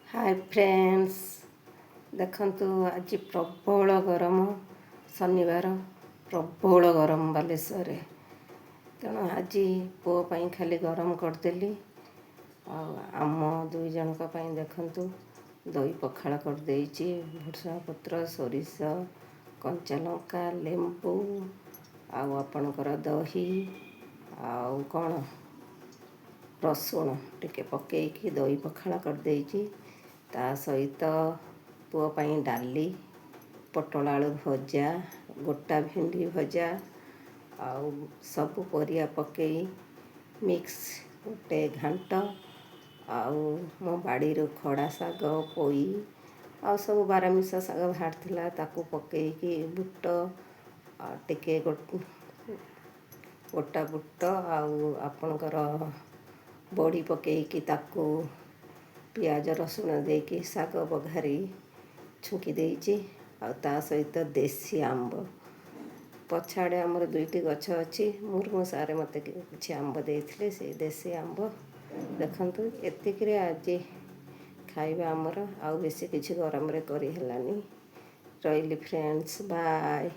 Hi friends, देखंतु आज प्रबल गरम शनिवार प्रबल गरम बालेश्वर तेणु आज पुओ पाई खाली गरम करदेली। आम दुई जनक पाई देखंतु दही पखाल करदेइछि। भुर्संगा पत्र सोरिष कंचा लंका लेंबू आपणकर दही आउ कौन रसुण टिके पकेइकी दही पखाल करदेइछि। ता सहित पुओ पाई डाली पटल आलू भजा गोटा भेंडी भजा आउ सब परिया पकई मिक्स गोटे घांट आउ मो बाड़ी खड़ा साग पोई आउ सब बारमिशा साग बाहर ताकू पकईकी बुट टिके गोटा बुट आउ आपणकर बड़ी पकईकी ताकू पियाज रसुण देकी साग बघारी छुंकी देइछि। आ ता सहित देसी आंब पछाड़े आमर दुईटी गछ अच्छी मुर्मु सारे मते किछि आंब देइथिले से देसी आंब देखंतु एतिकिरे आज खाइबा आमर आउ बेसी किछि गरम रे करी हेलानी। रहिली फ्रेंड्स, बाय।